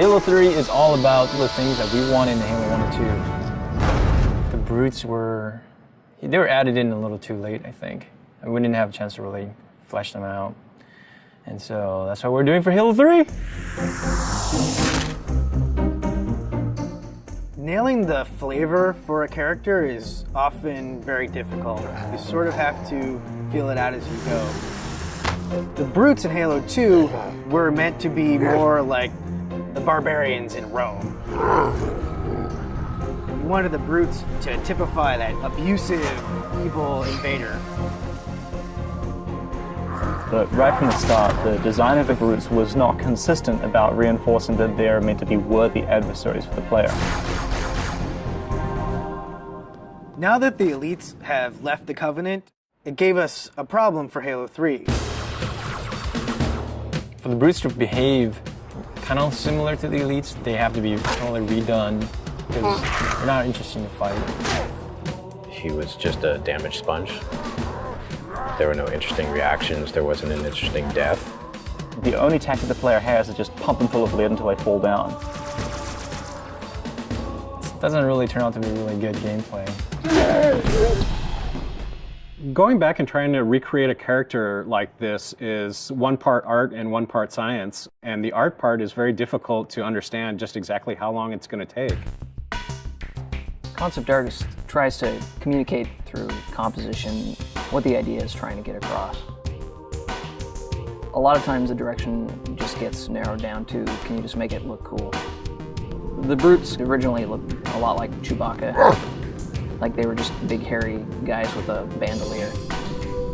Halo 3 is all about the things that we wanted in Halo 1 and 2. The Brutes they were added in a little too late, I think. We didn't have a chance to really flesh them out. And so that's what we're doing for Halo 3. Nailing the flavor for a character is often very difficult. You sort of have to feel it out as you go. The Brutes in Halo 2 were meant to be more like the barbarians in Rome. You wanted the Brutes to typify that abusive, evil invader. But right from the start, the design of the Brutes was not consistent about reinforcing that they're meant to be worthy adversaries for the player. Now that the elites have left the Covenant, it gave us a problem for Halo 3. For the Brutes to behave kind of similar to the elites, they have to be totally redone because they're not interesting to fight. He was just a damage sponge. There were no interesting reactions, there wasn't an interesting death. The only tactic the player has is just pump them full of lead until they fall down. It doesn't really turn out to be really good gameplay. Going back and trying to recreate a character like this is one part art and one part science, and the art part is very difficult to understand just exactly how long it's going to take. Concept artist tries to communicate through composition what the idea is trying to get across. A lot of times the direction just gets narrowed down to, can you just make it look cool? The Brutes originally looked a lot like Chewbacca. Like they were just big hairy guys with a bandolier.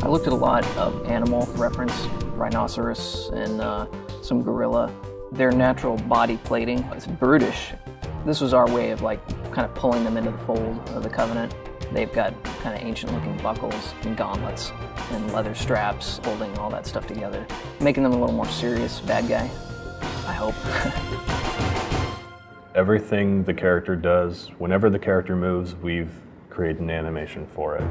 I looked at a lot of animal reference, rhinoceros and some gorilla. Their natural body plating is brutish. This was our way of like kind of pulling them into the fold of the Covenant. They've got kind of ancient looking buckles and gauntlets and leather straps holding all that stuff together, making them a little more serious bad guy, I hope. Everything the character does, whenever the character moves, we've created an animation for it.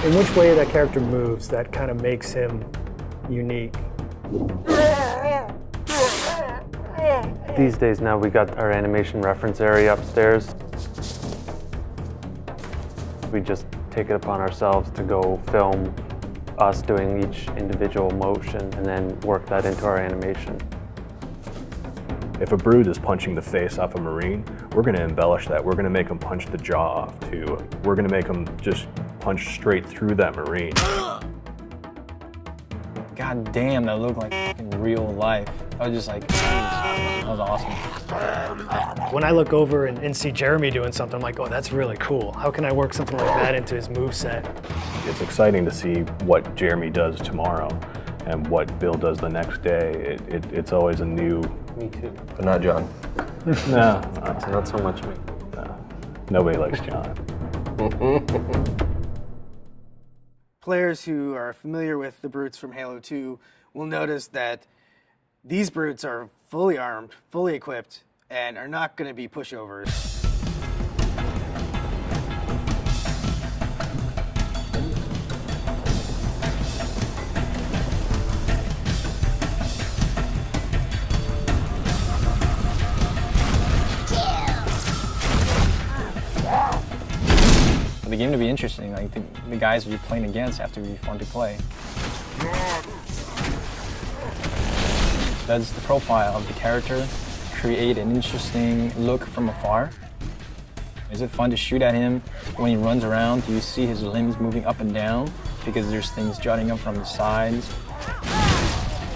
In which way that character moves, that kind of makes him unique. These days now we got our animation reference area upstairs. We just take it upon ourselves to go film us doing each individual motion and then work that into our animation. If a Brute is punching the face off a Marine, we're going to embellish that. We're going to make him punch the jaw off too. We're going to make him just punch straight through that Marine. God damn, that looked like in real life. I was just like, that was awesome. When I look over and see Jeremy doing something, I'm like, oh, that's really cool. How can I work something like that into his moveset? It's exciting to see what Jeremy does tomorrow and what Bill does the next day. It's always a new... Me too. But not John. No, Not so much me. no. Nobody likes John. Players who are familiar with the Brutes from Halo 2 will notice that these Brutes are fully armed, fully equipped, and are not going to be pushovers. For the game to be interesting, like the guys you're playing against have to be fun to play. Does the profile of the character create an interesting look from afar? Is it fun to shoot at him when he runs around? Do you see his limbs moving up and down because there's things jutting up from the sides?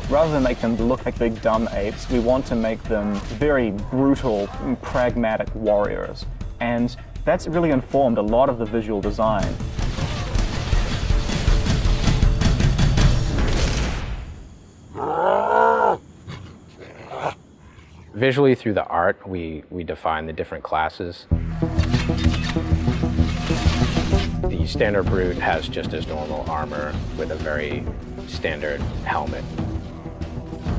Rather than make them look like big dumb apes, we want to make them very brutal, pragmatic warriors. And that's really informed a lot of the visual design. Visually through the art, we define the different classes. The standard Brute has just his normal armor with a very standard helmet.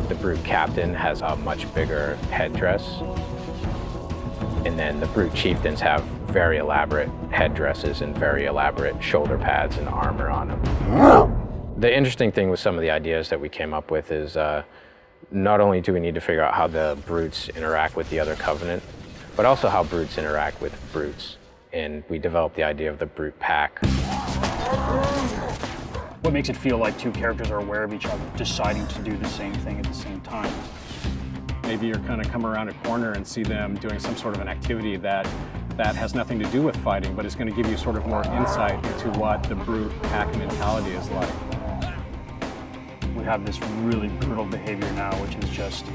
The Brute Captain has a much bigger headdress. And then the Brute Chieftains have very elaborate headdresses and very elaborate shoulder pads and armor on them. The interesting thing with some of the ideas that we came up with is not only do we need to figure out how the brutes interact with the other Covenant, but also how brutes interact with brutes. And we developed the idea of the brute pack. What makes it feel like two characters are aware of each other, deciding to do the same thing at the same time? Maybe you're kind of come around a corner and see them doing some sort of an activity that has nothing to do with fighting, but is going to give you sort of more insight into what the brute pack mentality is like. We have this really brutal behavior now, which is just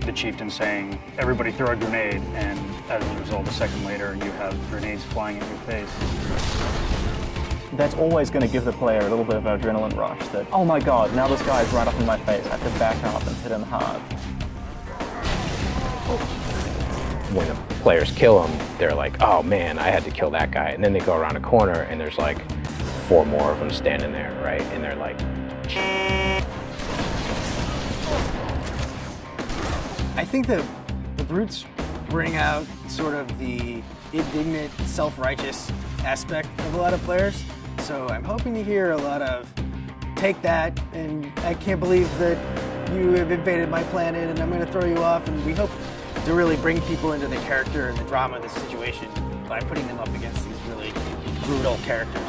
the chieftain saying, everybody throw a grenade, and as a result, a second later, you have grenades flying in your face. That's always going to give the player a little bit of an adrenaline rush that, oh my god, now this guy's right up in my face, I have to back up and hit him hard. When the players kill him, they're like, oh man, I had to kill that guy. And then they go around a corner and there's like 4 more of them standing there, right? And they're like... I think that the brutes bring out sort of the indignant, self-righteous aspect of a lot of players. So I'm hoping to hear a lot of, take that, and I can't believe that you have invaded my planet and I'm going to throw you off. And we hope to really bring people into the character and the drama of the situation by putting them up against these really brutal characters.